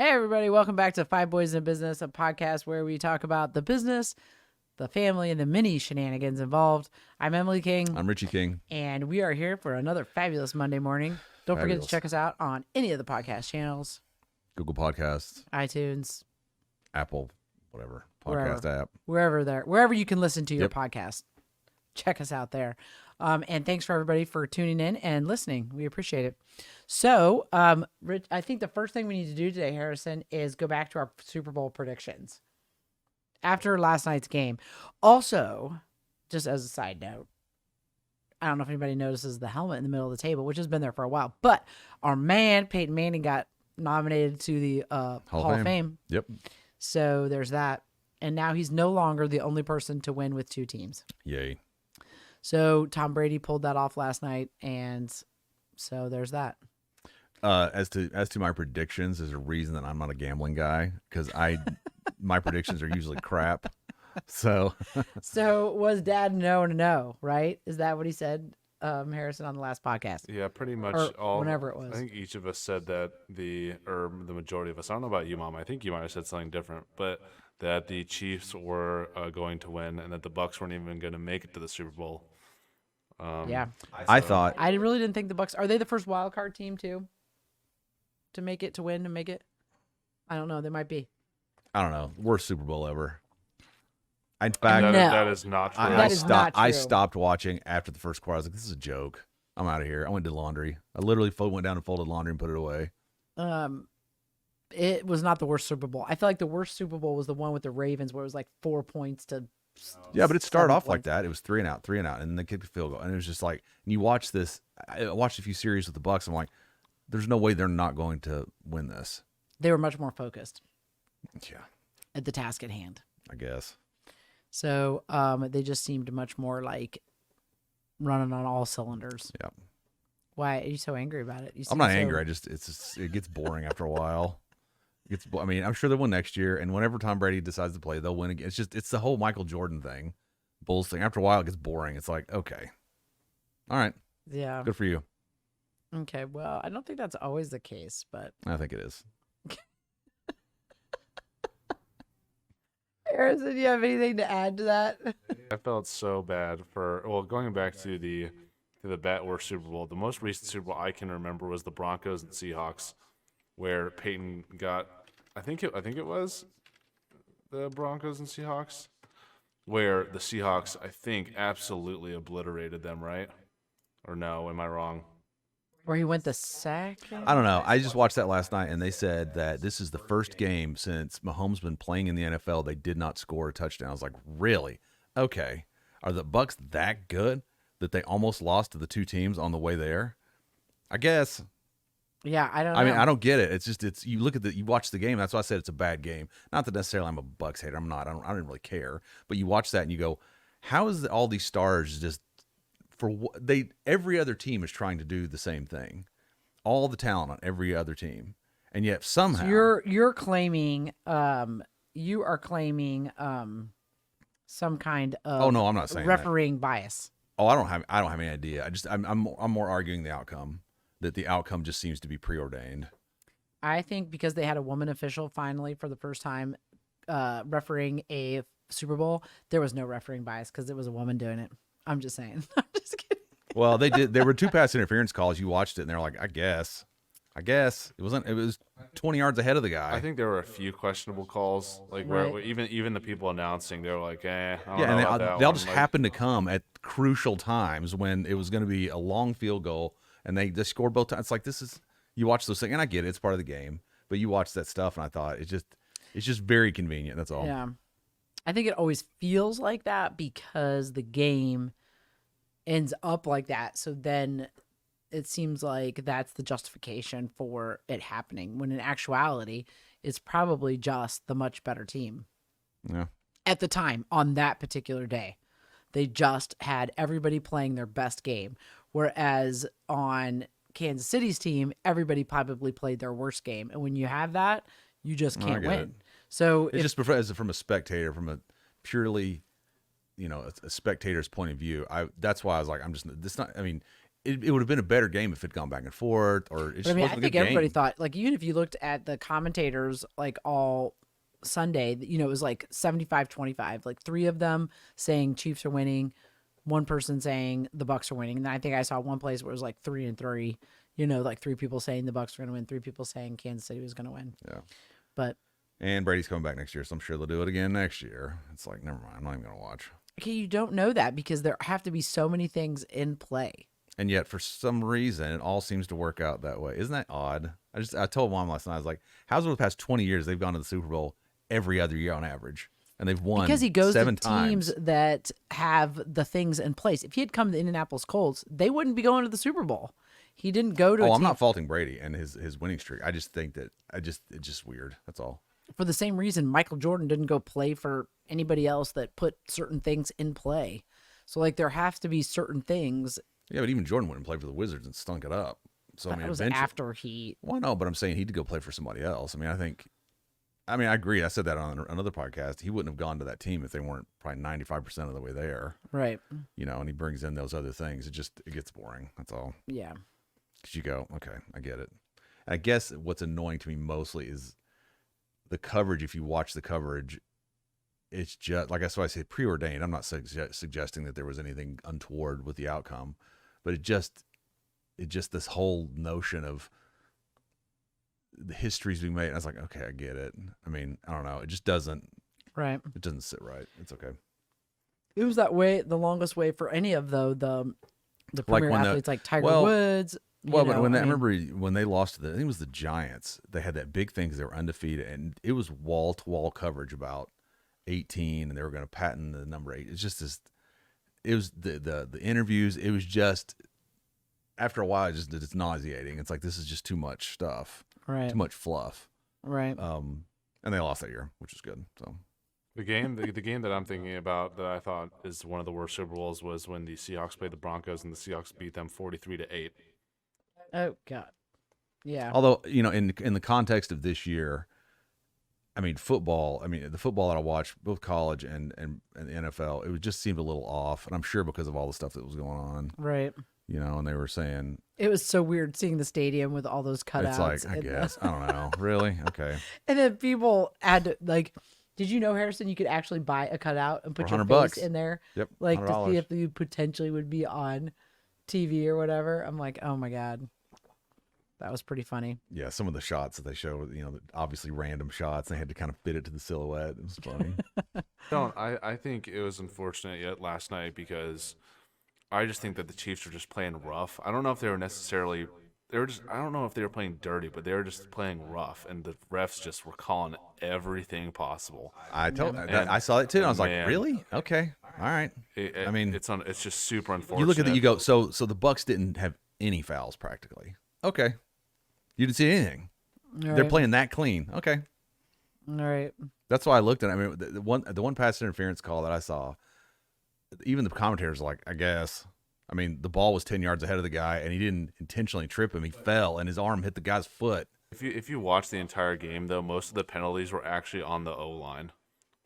Hey, everybody. Welcome back to Five Boys in Business, a podcast where we talk about the business, the family, and the many shenanigans involved. I'm Emily King. I'm Richie King. And we are here for another fabulous Monday morning. Don't forget to Fabulous. check us out on any of the podcast channels. Google Podcasts, iTunes, Apple, whatever, podcast app. wherever you can listen to your Yep. podcast. Check us out there. And thanks for everybody for tuning in and listening. We appreciate it. So, Rich, I think the first thing we need to do today, Harrison, is go back to our Super Bowl predictions after last night's game. Also, just as a side note, I don't know if anybody notices the helmet in the middle of the table, which has been there for a while, but our man, Peyton Manning, got nominated to the Hall of Fame. Yep. So there's that. And now he's no longer the only person to win with two teams. Yay. So Tom Brady pulled that off last night, and so there's that. As to my predictions, there's a reason that I'm not a gambling guy because my predictions are usually crap. So was Dad no, right? Is that what he said, Harrison, on the last podcast? Yeah, pretty much Or all. whenever it was. I think each of us said that the majority of us. I don't know about you, Mom. I think you might have said something different, but that the Chiefs were going to win and that the Bucks weren't even going to make it to the Super Bowl. Yeah. I thought I really didn't think the Bucks are they the first wild card team too? To make it, to win, to make it? I don't know. They might be. I don't know, worst Super Bowl ever. In fact, That is not true. That is not I true. stopped watching after the first quarter. I was like, this is a joke. I'm out of here. I went to laundry. I literally went down and folded laundry and put it away. It was not the worst Super Bowl. I feel like the worst Super Bowl was the one with the Ravens where it was like 4 points to. Yeah, but it started 7 off like points. that. It was 3 and out, and then they kicked a field goal, and it was just like, and you watch this. I watched a few series with the Bucks. I'm like, there's no way they're not going to win this. They were much more focused Yeah, at the task at hand. I guess. So they just seemed much more like running on all cylinders. Yeah. Why are you so angry about it? You I'm seem not so- angry. It gets boring after a while. I mean, I'm sure they'll win next year, and whenever Tom Brady decides to play, they'll win again. It's the whole Michael Jordan thing, Bulls thing. After a while, it gets boring. It's like, okay, all right, Yeah. good for you. Okay. Well, I don't think that's always the case, but I think it is. Harrison, do you have anything to add to that? I felt so bad going back to the bet or Super Bowl. The most recent Super Bowl I can remember was the Broncos and Seahawks, where Peyton got. I think it was the Broncos and Seahawks, where the Seahawks I think absolutely obliterated them. Right? Or no? Am I wrong? Where he went the second? I don't know. I just watched that last night, and they said that this is the first game since Mahomes been playing in the NFL they did not score a touchdown. I was like, really? Okay. Are the Bucks that good that they almost lost to the two teams on the way there? I guess. Yeah, I don't know. I mean, I don't get it. It's you look at you watch the game. That's why I said it's a bad game. Not that necessarily I'm a Bucks hater. I'm not. I don't really care. But you watch that and you go, how is all these stars just every other team is trying to do the same thing, all the talent on every other team, and yet somehow So you're claiming some kind of oh no, I'm not saying refereeing bias. that. Oh, I don't have any idea. I'm more arguing the outcome, that the outcome just seems to be preordained. I think because they had a woman official finally for the first time refereeing a Super Bowl, there was no refereeing bias because it was a woman doing it. I'm just saying. I'm just kidding. Well, they did. There were 2 pass interference calls. You watched it, and they're like, I guess it wasn't. It was 20 yards ahead of the guy. I think there were a few questionable calls, like Right. where even the people announcing, they were like, I don't Yeah, know and about that they all one. just Like, happened to come at crucial times when it was going to be a long field goal, and they scored both times. It's like, you watch those things, and I get it, it's part of the game, but you watch that stuff, and I thought it's just very convenient. That's all. Yeah. I think it always feels like that because the game ends up like that. So then it seems like that's the justification for it happening, when in actuality, it's probably just the much better team. Yeah. At the time, on that particular day, they just had everybody playing their best game. Whereas on Kansas City's team, everybody probably played their worst game. And when you have that, you just I can't get win. it. So It's just as from a spectator, from a purely, a spectator's point of view. That's why I was like, I'm just. This not. I mean, it would have been a better game if it'd gone back and forth, or it's But I mean, I supposed to be a think good everybody game. thought, like, even if you looked at the commentators, like, all Sunday, it was like 75-25, like 3 of them saying Chiefs are winning, one person saying the Bucks are winning. And I think I saw one place where it was like 3-3, like 3 people saying the Bucks were going to win, 3 people saying Kansas City was going to win. Yeah. But And Brady's coming back next year, so I'm sure they'll do it again next year. It's like, never mind. I'm not even going to watch. okay, you don't know that because there have to be so many things in play. And yet, for some reason, it all seems to work out that way. Isn't that odd? I told Mom last night, I was like, how's it the past 20 years they've gone to the Super Bowl every other year on average? And they've won Because he goes 7 to teams times. that have the things in place. If he had come to the Indianapolis Colts, they wouldn't be going to the Super Bowl. He didn't go to a Oh, I'm team not faulting Brady and his winning streak. I just think that it's just weird. That's all. for the same reason Michael Jordan didn't go play for anybody else that put certain things in play. So, like, there have to be certain things. Yeah, but even Jordan wouldn't play for the Wizards and stunk it up. So I mean, That was eventually, after he. well, no, but I'm saying he'd go play for somebody else. I agree. I said that on another podcast. He wouldn't have gone to that team if they weren't probably 95% of the way there. Right. And he brings in those other things. It gets boring. That's all. Yeah. Because you go, okay, I get it. I guess what's annoying to me mostly is the coverage. If you watch the coverage, it's just like that's why I say preordained. I'm not suggesting that there was anything untoward with the outcome, but it just this whole notion of the history's being made. I was like, okay, I get it. I mean, I don't know. It just doesn't. Right. It doesn't sit right. It's okay. It was that way, the longest way for any of the Like premier when athletes like Tiger well- Woods. Well, but I remember when they lost I think it was the Giants. They had that big thing because they were undefeated, and it was wall to wall coverage about 18, and they were going to patent the number 8. It's just this. It was the interviews. It was just after a while, it's nauseating. It's like this is just too much stuff, Right. too much fluff. Right. And they lost that year, which is good. So The game that I'm thinking about that I thought is one of the worst Super Bowls was when the Seahawks played the Broncos and the Seahawks beat them 43-8. Oh God. Yeah. although in the context of this year, football. The football that I watched, both college and the NFL, it just seemed a little off, and I'm sure because of all the stuff that was going on. Right. And they were saying It was so weird seeing the stadium with all those cutouts. it's like I and guess I don't know, really. Okay, and then people had to, like, did you know, Harrison, you could actually buy a cutout and put For your $100. face in there, yep, like to $100. see if you potentially would be on TV or whatever. I'm like, oh my God, that was pretty funny. Yeah, some of the shots that they showed, obviously random shots. They had to kind of fit it to the silhouette. It was funny. I think it was unfortunate yet last night because I just think that the Chiefs were just playing rough. I don't know if they were necessarily I don't know if they were playing dirty, but they were just playing rough, and the refs just were calling everything possible. I saw it too, and I was like, Man. really? Okay, all right. It's just super unfortunate. You look at it, you go, so the Bucks didn't have any fouls practically. Okay, you didn't see anything. All They're right. playing that clean. Okay, All right. that's why I looked at it. The one pass interference call that I saw, even the commentators were like, I guess. The ball was 10 yards ahead of the guy, and he didn't intentionally trip him. He fell, and his arm hit the guy's foot. If you watch the entire game, though, most of the penalties were actually on the O line,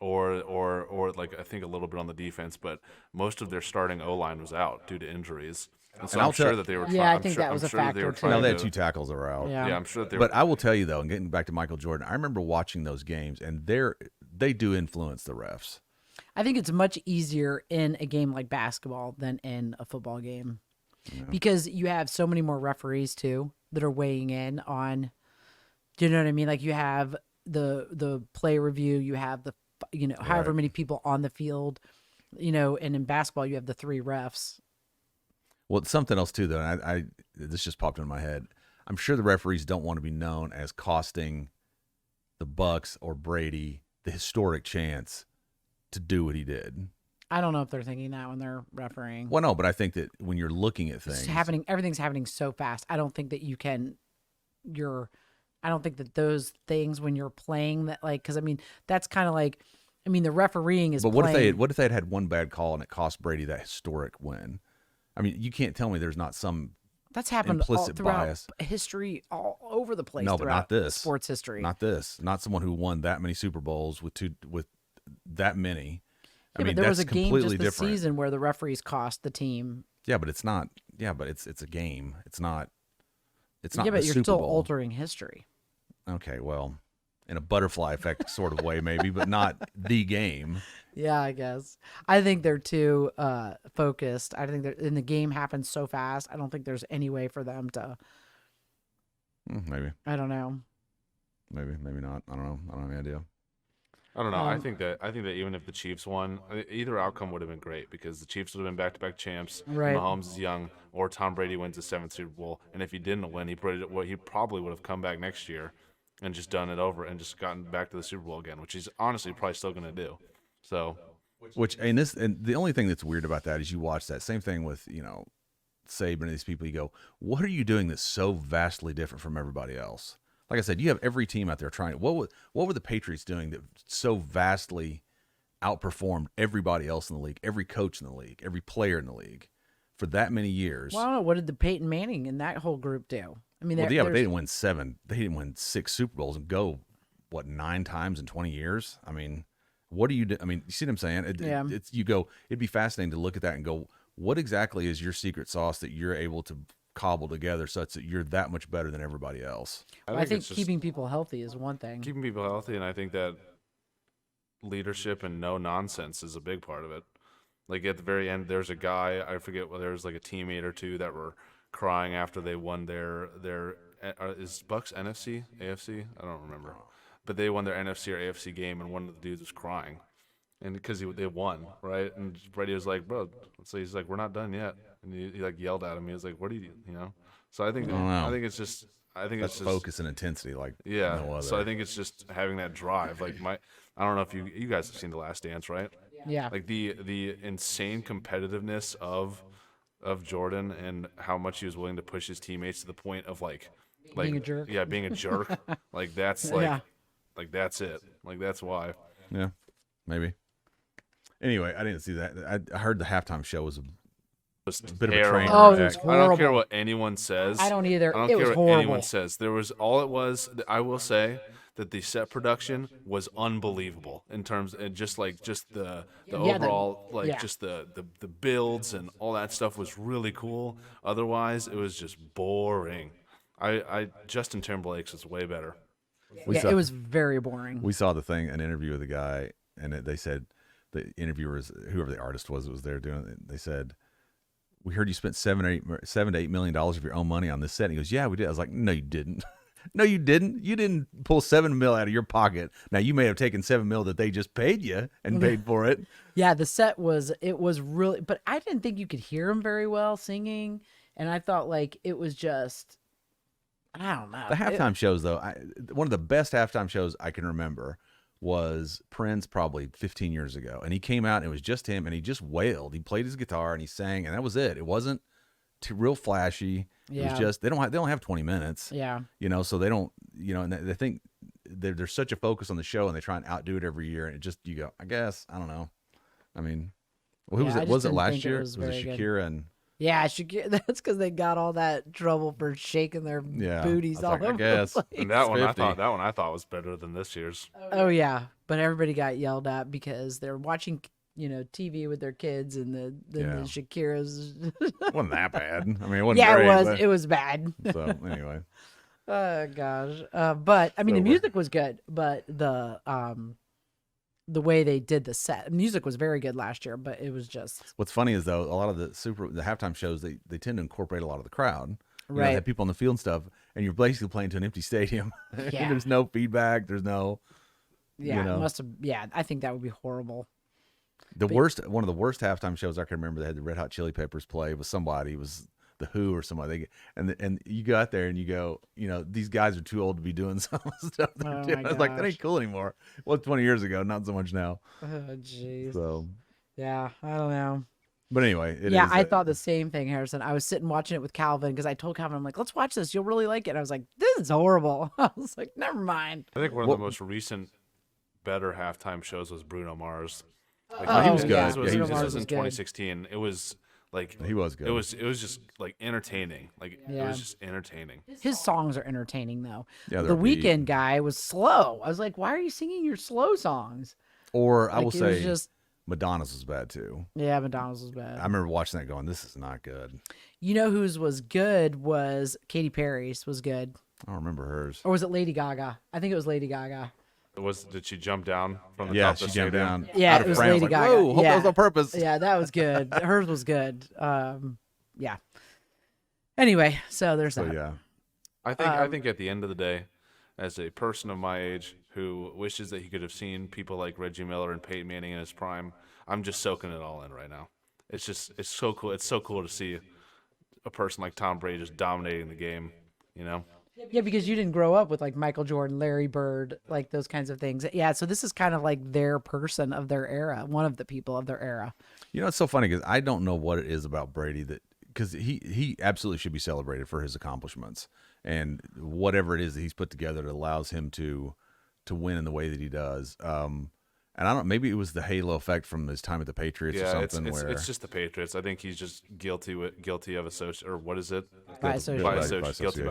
or like I think a little bit on the defense, but most of their starting O line was out due to injuries. And so And I'll I'm sure tell- that they were. Yeah, I think that was a factor, too. No, Trying they had to, 2 tackles that were out. Yeah. Yeah, I'm sure that they But were. I will tell you, though, and getting back to Michael Jordan, I remember watching those games, and they do influence the refs. I think it's much easier in a game like basketball than in a football game. Because you have so many more referees too that are weighing in on, do you know what I mean? Like you have the play review, you have the however Right. many people on the field, and in basketball you have the 3 refs. Well, it's something else too, though. And I this just popped in my head. I'm sure the referees don't want to be known as costing the Bucks or Brady the historic chance to do what he did. I don't know if they're thinking that when they're refereeing. Well, no, but I think that when you're looking at It's things, happening, everything's happening so fast. I don't think that I don't think that those things when you're playing that, like, because that's kind of like, the refereeing is. but what playing, if they had had one bad call and it cost Brady that historic win? You can't tell me there's not some. That's happened all implicit throughout bias. history, all over the place. No, but not throughout this. sports history. Not this. Not someone who won that many Super Bowls with that many. Yeah, but there was a that's game completely just this different. season where the referees cost the team. Yeah, but it's not. Yeah, but it's a game. It's not. It's not Yeah, the but you're Super still Bowl. altering history. Okay, well, in a butterfly effect sort of way, maybe, but not the game. Yeah, I guess. I think they're too focused. I think that in the game happens so fast. I don't think there's any way for them to. Maybe, I don't know. maybe not. I don't know. I don't have any idea. I don't know. I think that even if the Chiefs won, either outcome would have been great because the Chiefs would have been back-to-back champs. Right. Mahomes is young, or Tom Brady wins the 7th Super Bowl. And if he didn't win, he probably would have come back next year and just done it over and just gotten back to the Super Bowl again, which he's honestly probably still going to do. So, And the only thing that's weird about that is you watch that same thing with Saban and these people. You go, what are you doing that's so vastly different from everybody else? Like I said, you have every team out there trying. What were the Patriots doing that so vastly outperformed everybody else in the league, every coach in the league, every player in the league for that many years? Well, I don't know. What did the Peyton Manning and that whole group do? I mean, Well, yeah, but they didn't win 7. They didn't win 6 Super Bowls and go 9 times in 20 years. I mean, what do you do? I mean, you see what I'm saying? Yeah. It'd be fascinating to look at that and go, what exactly is your secret sauce that you're able to cobble together such that you're that much better than everybody else? I think it's just keeping people healthy is one thing. keeping people healthy, and I think that leadership and no nonsense is a big part of it. Like at the very end, there's a guy, I forget whether there's like a teammate or two that were crying after they won their is Bucks NFC AFC, I don't remember, but they won their NFC or AFC game, and one of the dudes was crying, and because they won, right? And Brady was like, bro, so he's like, we're not done yet, and he like yelled at him. He was like, what do you So I think it's just That's focus and intensity, like yeah. no other. So I think it's just having that drive. Like I don't know if you guys have seen The Last Dance, right? Yeah. Like the insane competitiveness of Jordan and how much he was willing to push his teammates to the point of like Being a jerk. Yeah, being a jerk. Like that's Yeah. like that's it. Like that's why. Yeah, maybe. Anyway, I didn't see that. I heard the halftime show was a bit of a train Oh, it wreck. was I don't care horrible. what anyone says. I don't either. I don't It care was what horrible. anyone says. There was I will say that the set production was unbelievable in terms of just the overall just the builds and all that stuff was really cool. Otherwise, it was just boring. I Justin Timberlake's is way better. It was very boring. We saw an interview with the guy, and they said the interviewers, whoever the artist was that was there doing it, they said, we heard you spent $7 to $8 million of your own money on this set. And he goes, yeah, we did. I was like, no, you didn't. No, you didn't. You didn't pull $7 million out of your pocket. Now you may have taken $7 million that they just paid you and paid for it. Yeah, the set was really, but I didn't think you could hear him very well singing, and I thought like it was just, I don't know. The halftime shows, though, one of the best halftime shows I can remember was Prince probably 15 years ago. And he came out and it was just him and he just wailed. He played his guitar and he sang and that was it. It wasn't real flashy. It was just, they don't have 20 minutes. Yeah. So they don't, and they think there's such a focus on the show and they try and outdo it every year. And it just, you go, I guess, I don't know. I mean, who was it? Was it last year? Was it Shakira and... Yeah, that's because they got all that trouble for shaking their booties all over the place. And that one I thought was better than this year's. Oh yeah, but everybody got yelled at because they're watching, TV with their kids, and the Shakira's. Wasn't that bad? I mean, it wasn't. Yeah, great, it was. It was bad. So anyway. Oh gosh, but I mean, the music was good, but the way they did the set. Music was very good last year, but it was just... What's funny is, though, a lot of the halftime shows, they tend to incorporate a lot of the crowd. Right. They have people on the field and stuff, and you're basically playing to an empty stadium. Yeah. There's no feedback. There's no... Yeah, it must have... Yeah, I think that would be horrible. One of the worst halftime shows I can remember, they had the Red Hot Chili Peppers play with somebody. It was the Who or somebody. And you go out there and you go, these guys are too old to be doing some of the stuff they're doing. I was like, that ain't cool anymore. Well, 20 years ago, not so much now. Oh, jeez. So, yeah, I don't know. But anyway, I thought the same thing, Harrison. I was sitting watching it with Calvin because I told Calvin, I'm like, let's watch this. You'll really like it. And I was like, this is horrible. I was like, never mind. I think one of the most recent better halftime shows was Bruno Mars. He was good. Yeah, This was Bruno Mars in was good. 2016. It was like he was good. It was just like entertaining. Like it was just entertaining. His songs are entertaining though. Yeah, the Weeknd guy was slow. I was like, why are you singing your slow songs? Or I will it say, was just Madonna's was bad too. Yeah, McDonald's was I bad. remember watching that going, this is not good. You know whose was good was Katy Perry's was good. I don't remember hers. Or was it Lady Gaga? I think it was Lady Gaga. Did she jump down from the Yeah, top of she the jumped stadium? down. Yeah, out it of was frame. I Lady like, Gaga. whoa, hope that was Yeah. on purpose. Yeah, that was good. Hers was good. Yeah. Anyway, so there's So that. yeah. I think at the end of the day, as a person of my age who wishes that he could have seen people like Reggie Miller and Peyton Manning in his prime, I'm just soaking it all in right now. It's so cool. It's so cool to see a person like Tom Brady just dominating the game. You know. Yeah, because you didn't grow up with like Michael Jordan, Larry Bird, like those kinds of things. Yeah, so this is kind of like their person of their era, one of the people of their era. You know, it's so funny because I don't know what it is about Brady because he absolutely should be celebrated for his accomplishments and whatever it is that he's put together that allows him to win in the way that he does. And I don't, maybe it was the halo effect from his time at the Patriots or Yeah, something. it's just the Patriots. I think he's just guilty of association, or what is it? By Guilty by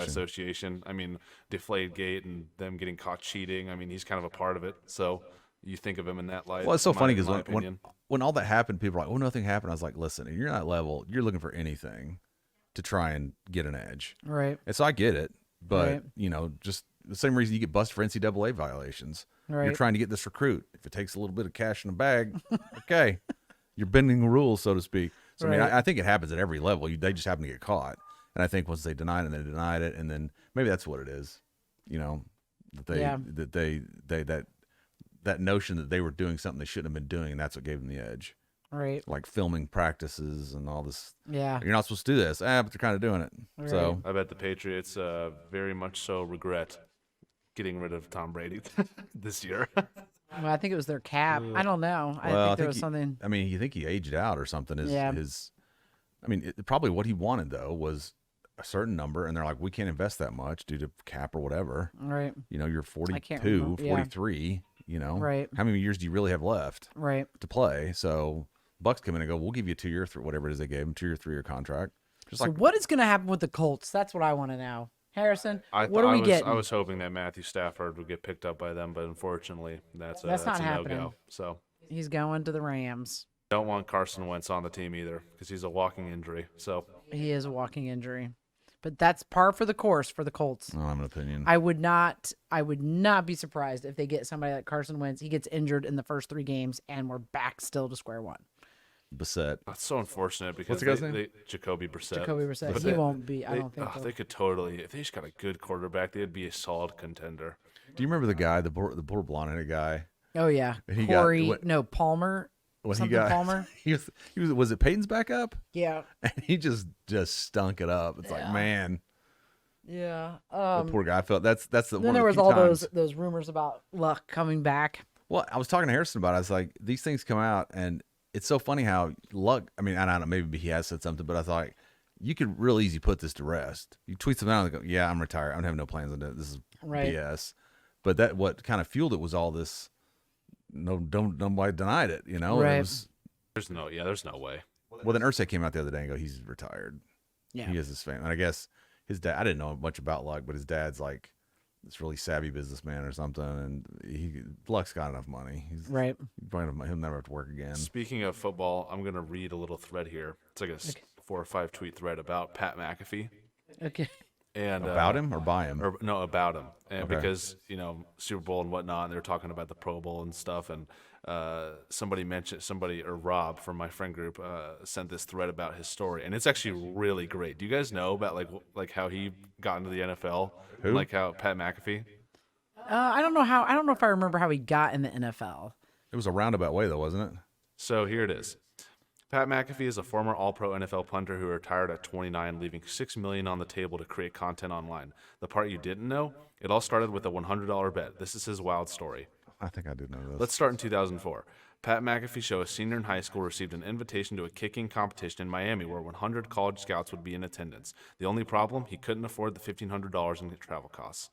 association. I mean, Deflategate and them getting caught cheating. I mean, he's kind of a part of it. So you think of him in that light. Well, it's so funny because my opinion. when all that happened, people were like, "Oh, nothing happened." I was like, "Listen, if you're not level, you're looking for anything to try and get an edge." Right. And so I get it, but Right. you know, just the same reason you get busted for NCAA violations. Right. You're trying to get this recruit. If it takes a little bit of cash in a bag, okay, you're bending the rules, so to speak. So I mean, Right. I think it happens at every level. They just happen to get caught, and I think once they denied it, they denied it, and then maybe that's what it is. You know, Yeah. that notion that they were doing something they shouldn't have been doing, and that's what gave them the edge. Right. Like filming practices and all this. Yeah. You're not supposed to do this, but they're kind of doing it. So I bet the Patriots very much so regret getting rid of Tom Brady this year. Well, I think it was their cap. I don't know. I well, think there was something. I mean, you think he aged out or something? Yeah. I mean, probably what he wanted though was a certain number, and they're like, we can't invest that much due to cap or whatever. Right. You know, you're I can't 42, remember. Yeah. 43. You know, Right. How many years do you really have left Right. to play? So Bucks come in and go, we'll give you a 2-year, whatever it is they gave him, 2-year, 3-year contract. Just So like what is going to happen with the Colts? That's what I want to know. Harrison, what are we I getting? was hoping that Matthew Stafford would get picked up by them, but unfortunately, that's That's not a happening. no-go. So He's going to the Rams. don't want Carson Wentz on the team either because he's a walking injury. So He is a walking injury. But that's par for the course for the Colts. I don't have an opinion. I would not be surprised if they get somebody like Carson Wentz. He gets injured in the first 3 games and we're back still to square one. Bissett. that's so unfortunate because What's the guy's name? Jacoby Brissett. Jacoby Brissett. But He won't be. I don't think so. they could totally, if they just got a good quarterback, they'd be a solid contender. Do you remember the guy, the poor blonde-headed guy? Oh yeah. And he got- Corey, what- no, Palmer. When Something he got Palmer? he was it Peyton's backup? Yeah. And he just stunk it up. It's like, man, Yeah. the poor guy. I felt that's the Then one there of was the few all times. those rumors about Luck coming back. Well, I was talking to Harrison about it. I was like, these things come out, and it's so funny how Luck. I mean, I don't know. Maybe he has said something, but I thought you could real easy put this to rest. You tweet something out and go, "Yeah, I'm retired. I don't have no plans on that. This is Right. BS." But that what kind of fueled it was all this. Nobody denied it. You know, And Right. it was, There's no way. well, then Ursay came out the other day and go, he's retired. Yeah. He is his fan, and I guess his dad. I didn't know much about Luck, but his dad's like this really savvy businessman or something, and Luck's got enough money. He's Right. he'll never have to work again. Speaking of football, I'm gonna read a little thread here. It's like a 4 or 5 tweet thread about Pat McAfee Okay. and About him or by him? or no, about him, and Okay. because Super Bowl and whatnot, and they were talking about the Pro Bowl and stuff, and Rob from my friend group sent this thread about his story, and it's actually really great. Do you guys know about like how he got into the NFL? Who? Like how Pat McAfee? I don't know if I remember how he got in the NFL. It was a roundabout way, though, wasn't it? So here it is. Pat McAfee is a former All-Pro NFL punter who retired at 29, leaving $6 million on the table to create content online. The part you didn't know, it all started with a $100 bet. This is his wild story. I think I did know this. Let's start in 2004. Pat McAfee show, a senior in high school, received an invitation to a kicking competition in Miami where 100 college scouts would be in attendance. The only problem, he couldn't afford the $1,500 in travel costs.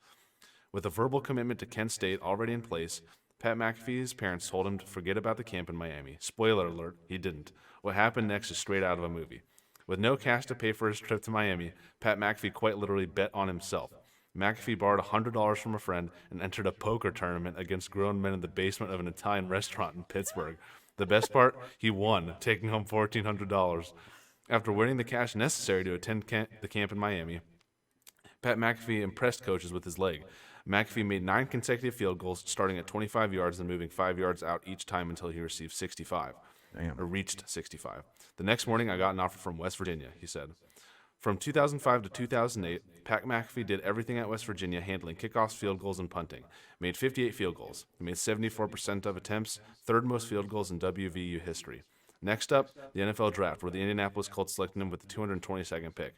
With a verbal commitment to Kent State already in place, Pat McAfee's parents told him to forget about the camp in Miami. Spoiler alert, he didn't. What happened next is straight out of a movie. With no cash to pay for his trip to Miami, Pat McAfee quite literally bet on himself. McAfee borrowed $100 from a friend and entered a poker tournament against grown men in the basement of an Italian restaurant in Pittsburgh. The best part, he won, taking home $1,400. After winning the cash necessary to attend the camp in Miami, Pat McAfee impressed coaches with his leg. McAfee made 9 consecutive field goals, starting at 25 yards and moving 5 yards out each time until he received 65. Damn. Or reached 65. The next morning, I got an offer from West Virginia, he said. From 2005 to 2008, Pat McAfee did everything at West Virginia, handling kickoffs, field goals, and punting. Made 58 field goals. He made 74% of attempts, third most field goals in WVU history. Next up, the NFL Draft, where the Indianapolis Colts selected him with the 222nd pick.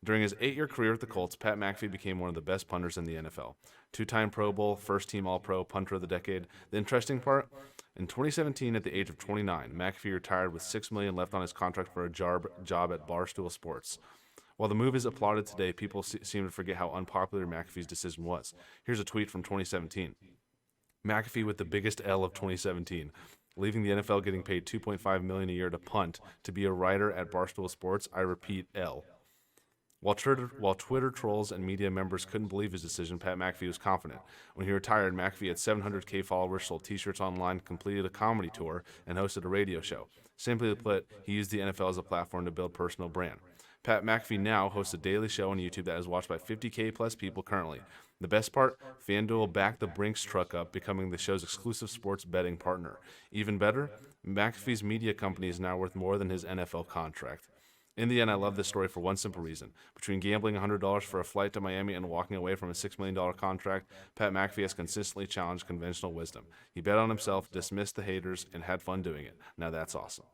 During his 8-year career with the Colts, Pat McAfee became one of the best punters in the NFL. 2-time Pro Bowl, first-team All-Pro, punter of the decade. The interesting part, in 2017, at the age of 29, McAfee retired with $6 million left on his contract for a job at Barstool Sports. While the move is applauded today, people seem to forget how unpopular McAfee's decision was. Here's a tweet from 2017. McAfee with the biggest L of 2017, leaving the NFL getting paid $2.5 million a year to punt to be a writer at Barstool Sports. I repeat, L. While Twitter trolls and media members couldn't believe his decision, Pat McAfee was confident. When he retired, McAfee had 700K followers, sold T-shirts online, completed a comedy tour, and hosted a radio show. Simply put, he used the NFL as a platform to build personal brand. Pat McAfee now hosts a daily show on YouTube that is watched by 50K plus people currently. The best part, FanDuel backed the Brinks truck up, becoming the show's exclusive sports betting partner. Even better, McAfee's media company is now worth more than his NFL contract. In the end, I love this story for one simple reason. Between gambling $100 for a flight to Miami and walking away from a $6 million contract, Pat McAfee has consistently challenged conventional wisdom. He bet on himself, dismissed the haters, and had fun doing it. Now that's awesome.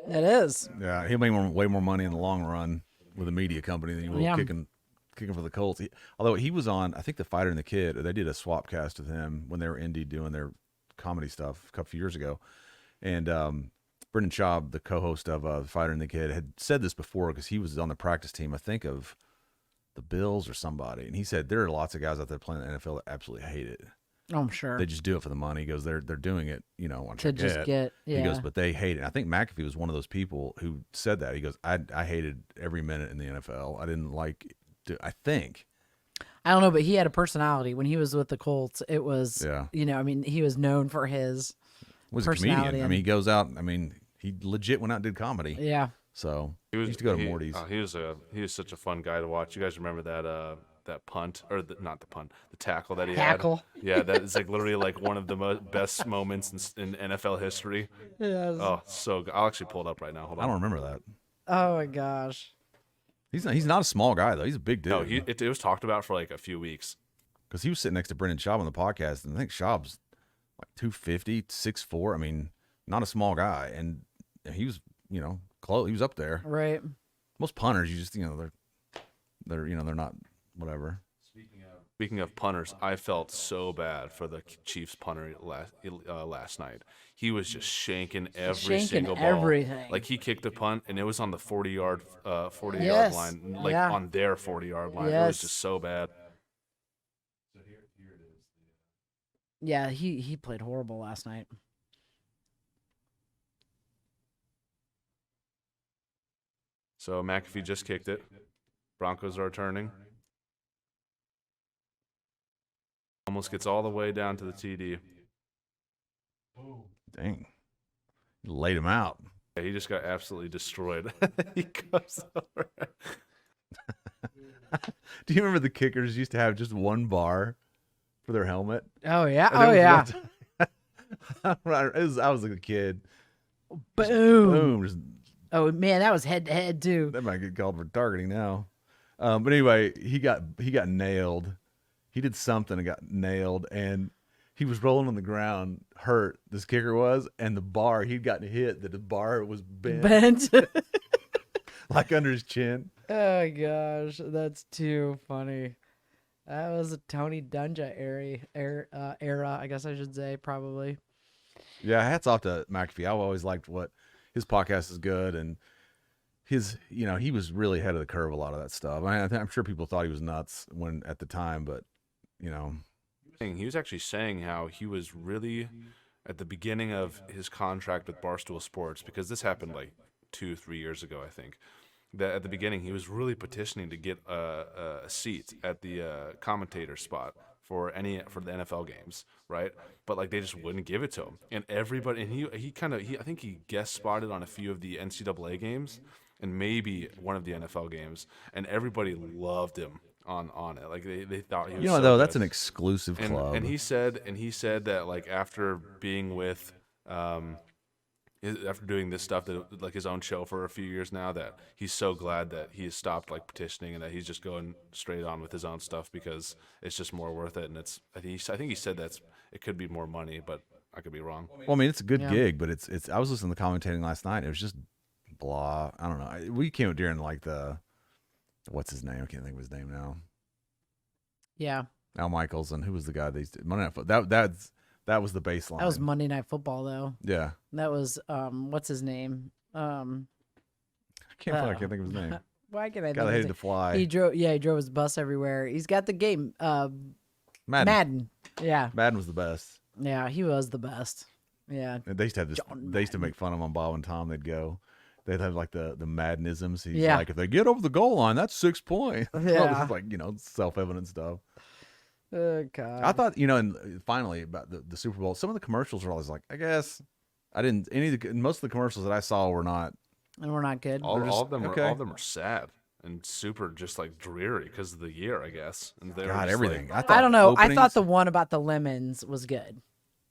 It is. Yeah, he'll make way more money in the long run with a media company than you will kicking for the Colts. Although he was on, I think, The Fighter and the Kid. They did a swap cast with him when they were indie doing their comedy stuff a couple years ago. And Brendan Schaub, the co-host of The Fighter and the Kid, had said this before because he was on the practice team, I think, of the Bills or somebody. And he said there are lots of guys out there playing the NFL that absolutely hate it. Oh, I'm sure. They just do it for the money. He goes, they're doing it, on to just get, yeah. He goes, but they hate it. And I think McAfee was one of those people who said that. He goes, I hated every minute in the NFL. I didn't like to, I think. I don't know, but he had a personality. When he was with the Colts, it was, yeah. He was known for his was a comedian. He goes out, he legit went out and did comedy. Yeah. So he used to go to Morty's. He was such a fun guy to watch. You guys remember that punt, or not the punt, the tackle that he Tackle. had? Yeah, that is one of the best moments in NFL history. Yes. Oh, so good. I'll actually pull it up right now. Hold on. I don't remember that. Oh my gosh. He's not a small guy though. He's a big dude. No, it was talked about for like a few weeks. Because he was sitting next to Brendan Schaub on the podcast, and I think Schaub's like 250, 6'4". Not a small guy, and he was, close. He was up there. Right. Most punters, you just, they're not whatever. Speaking of punters, I felt so bad for the Chiefs punter last night. He was just shanking every single ball. Everything. Like he kicked a punt and it was on the 40-yard Yes. line, Yeah. on their 40-yard line. Yes. It was just so bad. Yeah, he played horrible last night. So McAfee just kicked it. Broncos are returning. Almost gets all the way down to the TD. Dang. You laid him out. Yeah, he just got absolutely destroyed. He goes over. Do you remember the kickers used to have just one bar for their helmet? Oh yeah. And there Oh was yeah. one- I was like a kid. Boom. Boom. Just, Oh man, that was head to head too. that might get called for targeting now. But anyway, he got nailed. He did something and got nailed, and he was rolling on the ground, hurt. This kicker was, and the bar he'd gotten hit. That the bar was bent. Like under his chin. Oh gosh, that's too funny. That was a Tony Dungy era, I guess I should say, probably. Yeah, hats off to McAfee. I've always liked what his podcast is good, and his, he was really ahead of the curve a lot of that stuff. I'm sure people thought he was nuts at the time, but He was actually saying how he was really at the beginning of his contract with Barstool Sports, because this happened like 2-3 years ago, I think. That at the beginning he was really petitioning to get a seat at the commentator spot for the NFL games, right? But like they just wouldn't give it to him, and everybody, and I think he guest spotted on a few of the NCAA games and maybe one of the NFL games, and everybody loved him on it. Like they thought he was though, good. that's an exclusive club. And he said that like after being with after doing this stuff, that like his own show for a few years now, that he's so glad that he has stopped like petitioning and that he's just going straight on with his own stuff because it's just more worth it. And I think he said it could be more money, but I could be wrong. Well, I mean, it's a good gig, but it's. I was listening to commentating last night. It was just blah. I don't know. We came during like what's his name? I can't think of his name now. Yeah. Al Michaels, and who was the guy Monday Night Football? That was the baseline. That was Monday Night Football, though. Yeah. That was what's his name? I can't think of his name. Why can I? Guy that hated to fly. He drove his bus everywhere. He's got the game. Madden. Yeah. Madden was the best. Yeah, he was the best. Yeah. And they used to have this. They used to make fun of him on Bob and Tom. They'd have like the Maddenisms. He's like, if they get over the goal line, that's 6 points. Yeah. It's like self-evident stuff. Oh God. I thought, and finally about the Super Bowl, some of the commercials were always like, I guess I didn't. Most of the commercials that I saw were not. And we're not good. All of them are sad and super just like dreary because of the year, I guess. And they God, were everything. Like, I don't know. Openings, I thought the one about the lemons was good.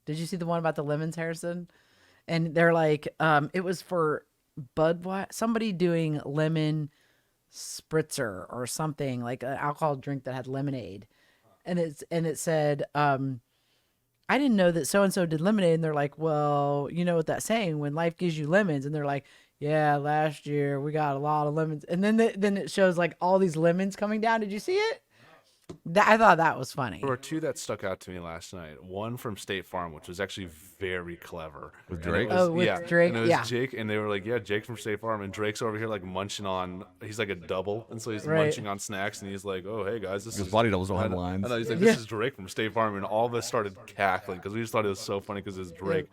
Did you see the one about the lemons, Harrison? And they're like, it was for somebody doing lemon spritzer or something, like an alcohol drink that had lemonade. And it said, I didn't know that so and so did lemonade. And they're like, well, you know what that's saying, when life gives you lemons. And they're like, yeah, last year we got a lot of lemons. And then it shows like all these lemons coming down. Did you see it? I thought that was funny. there were two that stuck out to me last night. One from State Farm, which was actually very clever. With Drake? Drake, And it was yeah. Jake, and they were like, Jake from State Farm. And Drake's over here like munching on, he's like a double. And so he's Right. munching on snacks. And he's like, oh, hey, guys, this Because is. body doubles don't have I lines. know, he's like, this is Drake from State Farm. And all of us started cackling because we just thought it was so funny because it was Drake.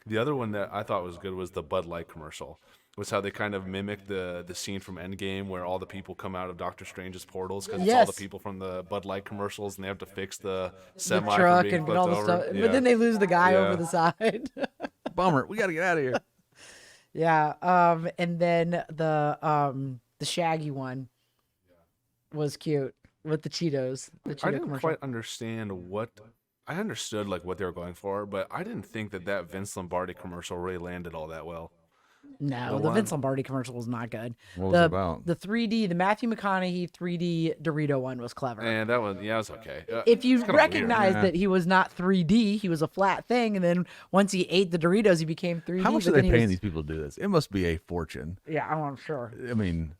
The other one that I thought was good was the Bud Light commercial. Was how they kind of mimicked the scene from Endgame where all the people come out of Doctor Strange's portals because it's all the people from the Bud Light commercials and they have to fix the semi The truck from being and flipped all the over. stuff. Yeah. But then they lose the guy Yeah. over the side. Bummer. We got to get out of here. Yeah. And then the Shaggy one was cute with the Cheetos. The Cheeto I didn't commercial. quite understand I understood like what they were going for, but I didn't think that Vince Lombardi commercial really landed all that well. No, The the one- Vince Lombardi commercial was not good. What was it about? The 3D, the Matthew McConaughey 3D Dorito one was clever. And that one, it was okay. If you it's kinda recognize Yeah. that he was not 3D, he was a flat thing, and then once he ate the Doritos, he became 3D. How much but are they then he paying was- these people to do this? It must be a fortune. Yeah, I'm sure. I mean,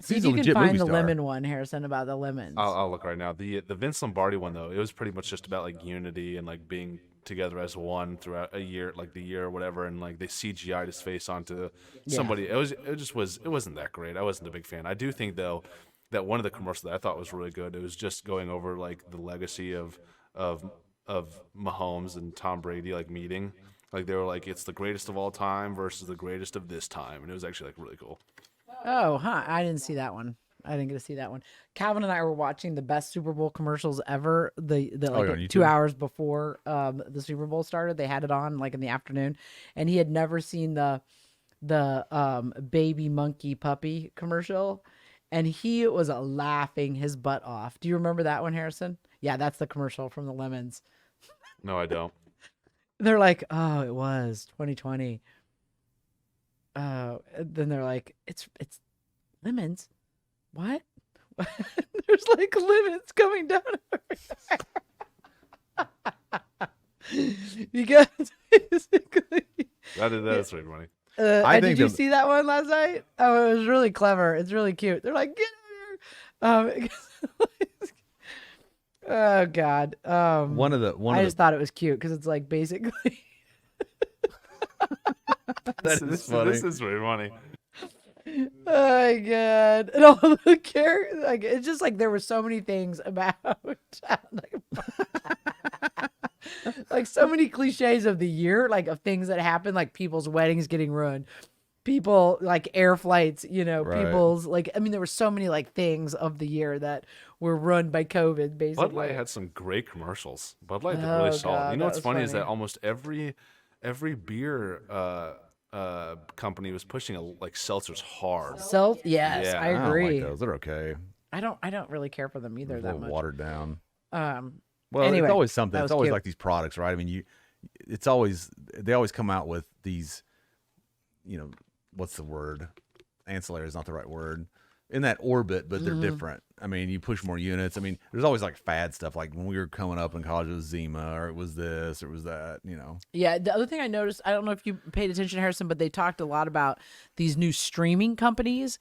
See he's if a you can legit find movie the star. lemon one, Harrison, about the lemons. I'll look right now. The Vince Lombardi one though, it was pretty much just about like unity and like being together as one throughout a year, like the year or whatever, and like they CGI'd his face onto somebody. It wasn't that great. I wasn't a big fan. I do think though that one of the commercials that I thought was really good. It was just going over like the legacy of Mahomes and Tom Brady like meeting. Like they were like, it's the greatest of all time versus the greatest of this time, and it was actually like really cool. Oh, huh. I didn't see that one. I didn't get to see that one. Calvin and I were watching the best Super Bowl commercials ever. The like on YouTube? 2 hours before the Super Bowl started, they had it on like in the afternoon, and he had never seen the baby monkey puppy commercial, and he was laughing his butt off. Do you remember that one, Harrison? Yeah, that's the commercial from the Lemons. No, I don't. They're like, oh, it was 2020. Then they're like, it's lemons. What? There's like lemons coming down because basically. That's really funny. I think did you the- see that one last night? Oh, it was really clever. It's really cute. They're like, get out of here. Oh God. I just thought it was cute because it's like basically. That is funny. This is really funny. Oh my God. And all the characters, like, it's just like there were so many things about like so many cliches of the year, like of things that happen, like people's weddings getting ruined. people like air flights, Right. people's like, I mean, there were so many like things of the year that were run by COVID, basically. Bud Light had some great commercials. Bud Light did Oh, really solid. God, You know that what's was funny is funny. that almost every beer company was pushing like seltzers hard. Yes, Yeah. I I don't like agree. those. They're okay. I don't really care for them either They're a that little much. watered down. Um, Well, Anyway, it's always something. that It's was always cute. like these products, right? I mean, they always come out with these, what's the word? Ancillary is not the right word. In that orbit, but they're different. I mean, you push more units. I mean, there's always like fad stuff. Like when we were coming up in college, it was Zima, or it was this, or it was that. Yeah, the other thing I noticed, I don't know if you paid attention, Harrison, but they talked a lot about these new streaming companies.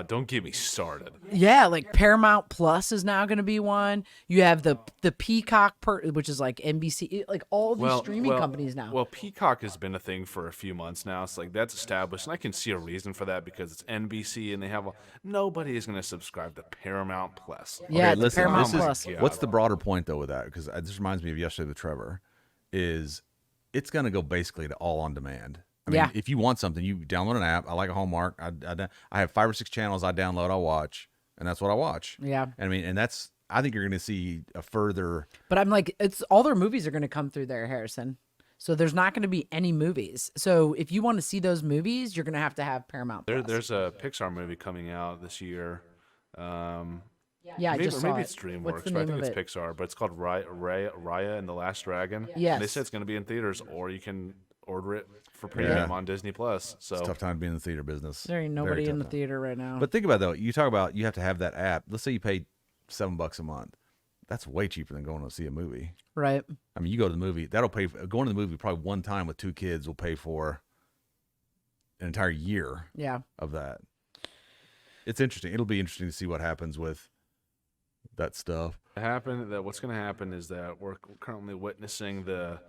Don't get me started. Yeah, like Paramount Plus is now going to be one. You have the Peacock, which is like NBC, like all these streaming companies now. Well, Peacock has been a thing for a few months now. It's like that's established, and I can see a reason for that because it's NBC, and they have nobody is going to subscribe to Paramount Plus. Yeah, Okay, the listen, Paramount this is- Plus. yeah. what's the broader point though with that? Because this reminds me of yesterday with Trevor. Is it's going to go basically to all on demand. I mean, Yeah. if you want something, you download an app. I like a Hallmark. I have 5 or 6 channels I download. I watch, and that's what I watch. Yeah. I mean, and that's. I think you're going to see a further. But I'm like, it's all their movies are going to come through there, Harrison. So there's not going to be any movies. So if you want to see those movies, you're going to have Paramount Plus. There's a Pixar movie coming out this year. Yeah, I Maybe, just or saw maybe it. it's DreamWorks, What's the but I name think of it's it? Pixar. But it's called Raya and the Last Dragon. Yes. And they said it's going to be in theaters, or you can order it for premium on Disney Plus. So It's a tough time to be in the theater business. There ain't Very nobody tough in the time. theater right now. But think about it, though. You talk about you have to have that app. Let's say you pay $7 a month. That's way cheaper than going to see a movie. right. I mean, you go to the movie. That'll pay going to the movie probably one time with 2 kids will pay for an entire year Yeah. of that. It's interesting. It'll be interesting to see what happens with that stuff. what's going to happen is that we're currently witnessing the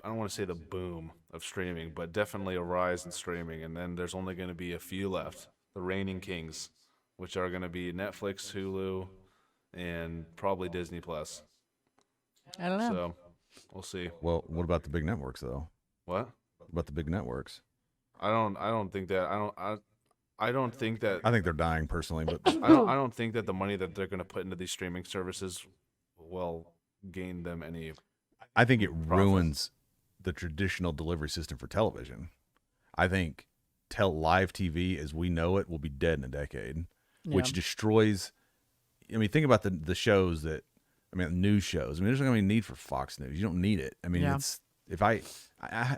I don't want to say the boom of streaming, but definitely a rise in streaming. And then there's only going to be a few left, the reigning kings, which are going to be Netflix, Hulu, and probably Disney Plus. I don't know. So we'll see. Well, what about the big networks, though? What? What about the big networks? I don't think that I don't think that I think they're dying personally, but I don't think that the money that they're going to put into these streaming services will gain them any. I think it ruins the traditional delivery system for television. I think live TV as we know it will be dead in a decade, which destroys. I mean, think about the shows that, news shows. I mean, there's not going to be a need for Fox News. You don't need it. I mean, it's if I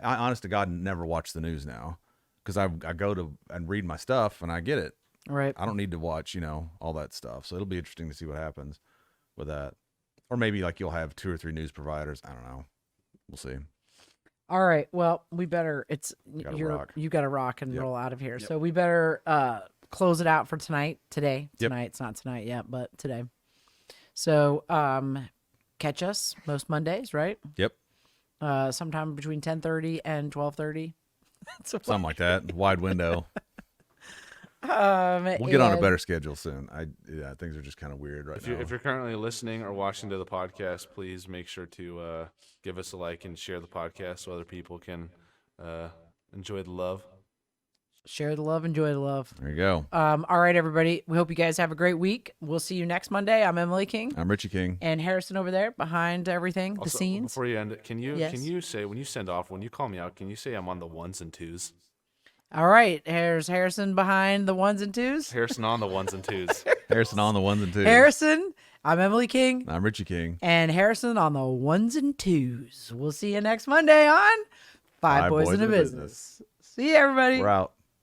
honest to God never watch the news now because I go to and read my stuff and I get it. Right. I don't need to watch, all that stuff. So it'll be interesting to see what happens with that. Or maybe like you'll have 2 or 3 news providers. I don't know. We'll see. All right. Well, we better. Gotta You got to rock and Yep. roll out of here. So we better close it out for today. Yep. Tonight. It's not tonight yet, but today. So catch us most Mondays, right? Yep. Sometime between 10:30 and 12:30. Something like that. Wide window. We'll get on a better schedule soon. Things are just kind of weird right now. If you're currently listening or watching to the podcast, please make sure to give us a like and share the podcast so other people can enjoy the love. Share the love, enjoy the love. There you go. All right, everybody. We hope you guys have a great week. We'll see you next Monday. I'm Emily King I'm Richie King. and Harrison over there behind everything, the Also, scenes. Before you end it, can you Yes. say when you send off, when you call me out, can you say I'm on the 1s and 2s? All right, here's Harrison behind the 1s and 2s. Harrison on the 1s and 2s. Harrison on the 1s and 2s. Harrison, I'm Emily King, I'm Richie King. and Harrison on the 1s and 2s. We'll see you next Monday on Five Boys in a Business. See you, everybody. We're out.